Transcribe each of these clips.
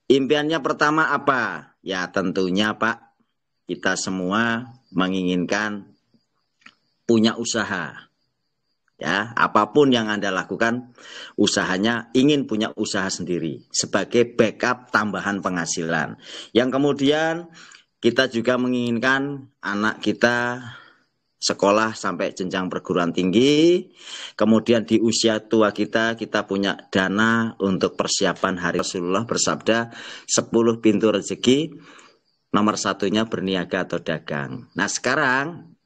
Impiannya pertama apa? Ya tentunya Pak, kita semua menginginkan punya usaha. Ya, apapun yang Anda lakukan, usahanya ingin punya usaha sendiri sebagai backup tambahan penghasilan. Yang kemudian kita juga menginginkan anak kita sekolah sampai jenjang perguruan tinggi. Kemudian di usia tua kita punya dana untuk persiapan hari. Rasulullah bersabda, 10 pintu rezeki, nomor satunya berniaga atau dagang. Nah sekarang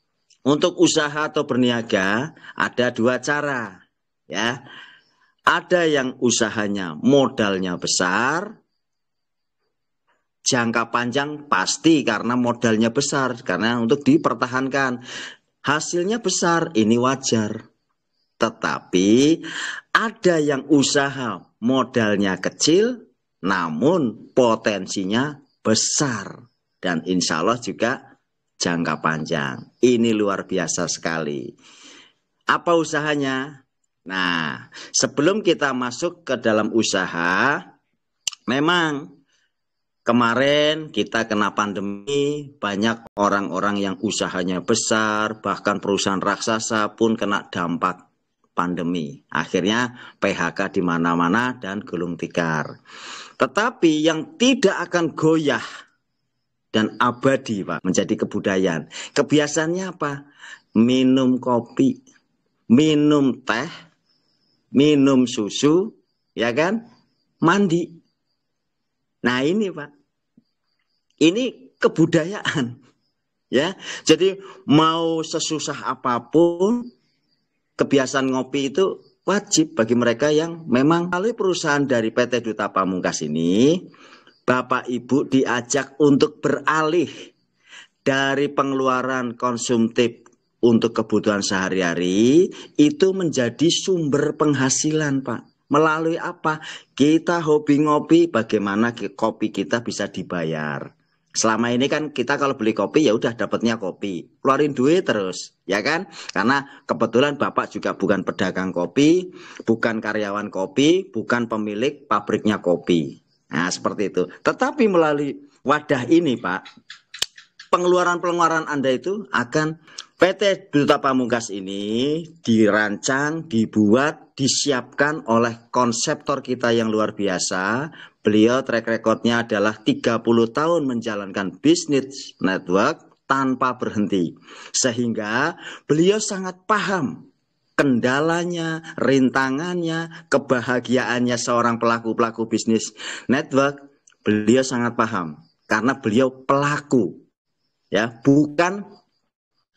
untuk usaha atau berniaga ada dua cara, ya. Ada yang usahanya modalnya besar, jangka panjang pasti karena modalnya besar, karena untuk dipertahankan. Hasilnya besar, ini wajar. Tetapi ada yang usaha modalnya kecil, namun potensinya besar. Dan insya Allah juga jangka panjang. Ini luar biasa sekali. Apa usahanya? Nah, sebelum kita masuk ke dalam usaha, memang kemarin kita kena pandemi, banyak orang-orang yang usahanya besar, bahkan perusahaan raksasa pun kena dampak pandemi. Akhirnya PHK di mana-mana dan gulung tikar. Tetapi yang tidak akan goyah dan abadi, Pak, menjadi kebudayaan. Kebiasaannya apa? Minum kopi, minum teh, minum susu, ya kan? Mandi. Nah ini Pak, ini kebudayaan. Ya, jadi mau sesusah apapun, kebiasaan ngopi itu wajib bagi mereka yang memang melalui perusahaan dari PT Duta Pamungkas ini, Bapak Ibu diajak untuk beralih dari pengeluaran konsumtif untuk kebutuhan sehari-hari itu menjadi sumber penghasilan, Pak. Melalui apa? Kita hobi ngopi, bagaimana kopi kita bisa dibayar. Selama ini kan kita kalau beli kopi ya udah dapatnya kopi, keluarin duit terus, ya kan? Karena kebetulan Bapak juga bukan pedagang kopi, bukan karyawan kopi, bukan pemilik pabriknya kopi. Nah, seperti itu. Tetapi melalui wadah ini, Pak, pengeluaran-pengeluaran Anda itu akan PT Duta Pamungkas ini dirancang, dibuat, disiapkan oleh konseptor kita yang luar biasa. Beliau track recordnya adalah 30 tahun menjalankan bisnis network tanpa berhenti. Sehingga beliau sangat paham kendalanya, rintangannya, kebahagiaannya seorang pelaku-pelaku bisnis network. Beliau sangat paham karena beliau pelaku. Ya, bukan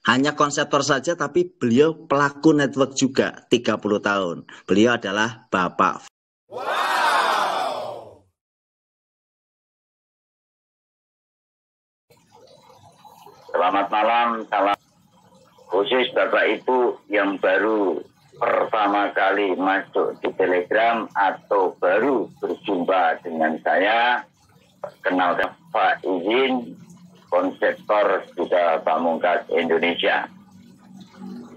hanya konseptor saja, tapi beliau pelaku network juga 30 tahun. Beliau adalah Bapak. Wow. Selamat malam, salam khusus Bapak Ibu yang baru pertama kali masuk di Telegram atau baru berjumpa dengan saya. Kenalkan Pak Izin, konseptor Duta Pamungkas Indonesia.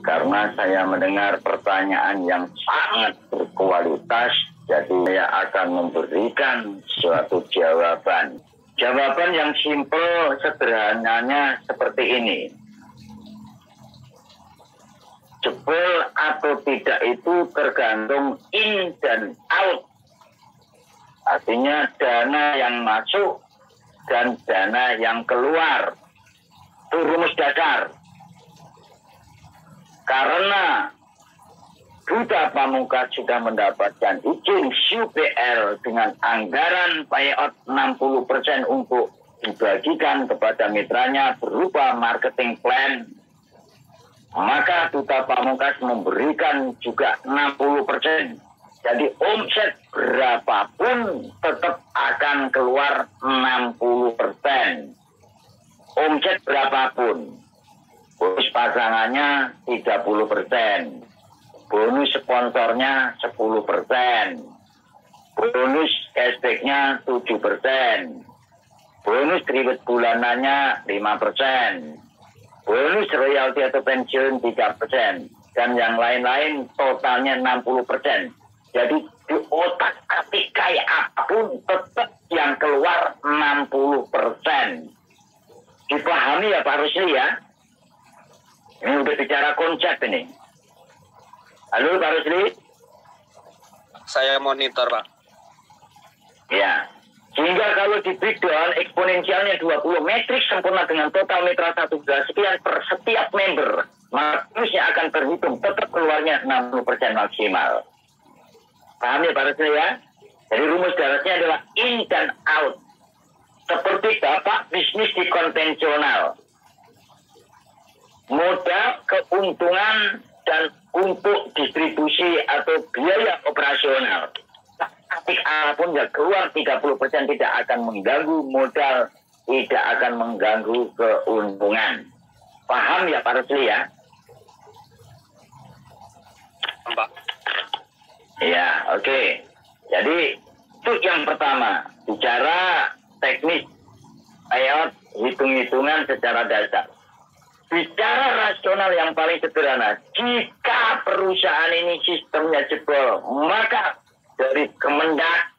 Karena saya mendengar pertanyaan yang sangat berkualitas, jadi saya akan memberikan suatu jawaban. Jawaban yang simpel, sederhananya seperti ini. Jebol atau tidak itu tergantung in dan out. Artinya dana yang masuk dan dana yang keluar. Itu rumus dasar. Karena Duta Pamungkas sudah mendapatkan izin UPL dengan anggaran payout 60% untuk dibagikan kepada mitranya berupa marketing plan, maka Duta Pamungkas memberikan juga 60%. Jadi omset berapapun tetap akan keluar 60%. Omset berapapun. Bonus pasangannya 30%. Bonus sponsornya 10%. Bonus cashbacknya 7%. Bonus kredit bulanannya 5%. Bonus royalti atau pensiun 3%. Dan yang lain-lain totalnya 60%. Jadi di otak atik kayak apapun tetap yang keluar Paham ya Pak Rusli ya? Ini udah bicara konsep ini. Halo Pak Rusli? Saya monitor, Pak. Ya. Sehingga kalau di breakdown eksponensialnya 20 matriks sempurna dengan total mitra 1 sekian per setiap member, maka terusnya akan terhitung tetap keluarnya 60% maksimal. Paham ya Pak Rusli ya? Jadi rumus dasarnya adalah in dan out. Seperti bapak bisnis di konvensional. Modal, keuntungan, dan untuk distribusi atau biaya operasional. Tapi apapun ya keluar 30% tidak akan mengganggu modal, tidak akan mengganggu keuntungan. Paham ya Pak Rusli ya? Pak. Ya, oke. Jadi itu yang pertama, bicara teknis layout hitung-hitungan secara dasar. Bicara rasional yang paling sederhana, jika perusahaan ini sistemnya jebol, maka dari Kemendak,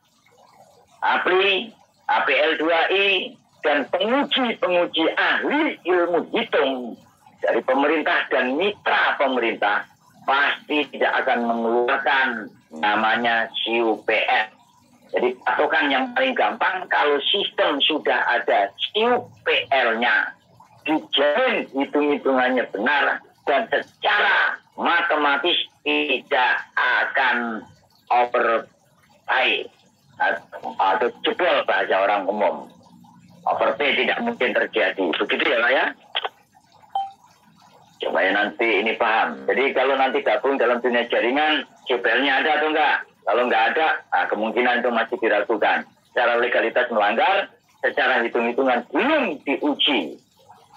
APRI, APL2I, dan penguji-penguji ahli ilmu hitung dari pemerintah dan mitra pemerintah pasti tidak akan mengeluarkan namanya CUPL. Jadi patokan yang paling gampang kalau sistem sudah ada CUPL-nya, dijamin hitung-hitungannya benar dan secara matematis tidak akan overpay atau jebol bahasa orang umum. Overpay tidak mungkin terjadi. Begitu ya Pak ya? Coba ya nanti ini paham. Jadi kalau nanti gabung dalam dunia jaringan, CPL-nya ada atau enggak? Kalau enggak ada, kemungkinan itu masih diragukan. Secara legalitas melanggar, secara hitung-hitungan belum diuji.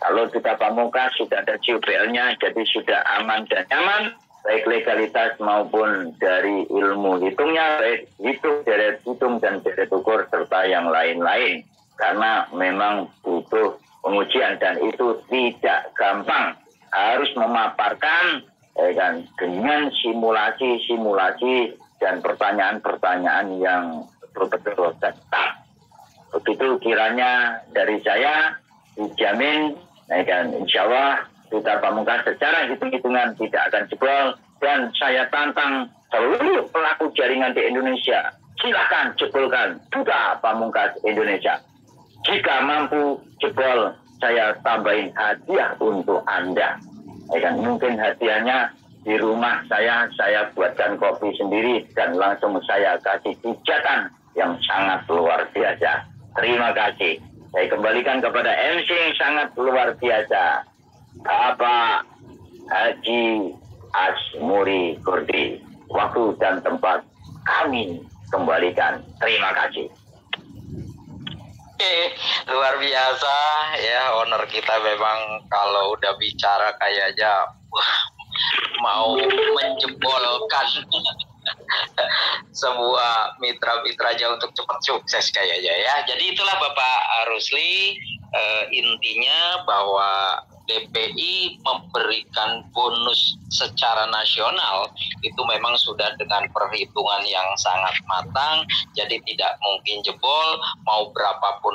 Kalau kita pamungkas sudah ada CPL-nya, jadi sudah aman dan nyaman, baik legalitas maupun dari ilmu hitungnya, baik hitung, deret hitung, dan deret ukur, serta yang lain-lain. Karena memang butuh pengujian dan itu tidak gampang. Harus memaparkan dengan simulasi-simulasi dan pertanyaan-pertanyaan yang betul-betul tetap. Begitu kiranya dari saya, dijamin, dan insya Allah kita pamungkas secara hitung-hitungan tidak akan jebol. Dan saya tantang seluruh pelaku jaringan di Indonesia, silakan jebolkan Duta Pamungkas Indonesia. Jika mampu jebol, saya tambahin hadiah untuk Anda. Dan mungkin hadiahnya di rumah saya buatkan kopi sendiri dan langsung saya kasih pijatan yang sangat luar biasa. Terima kasih. Saya kembalikan kepada MC yang sangat luar biasa, Bapak Haji Asmuri Kurdi. Waktu dan tempat kami kembalikan. Terima kasih. Luar biasa ya, owner kita memang kalau udah bicara kayaknya mau menjebolkan sebuah mitra-mitranya untuk cepat sukses kayaknya ya. Jadi itulah Bapak Rusli, intinya bahwa DPI memberikan bonus secara nasional itu memang sudah dengan perhitungan yang sangat matang, jadi tidak mungkin jebol mau berapapun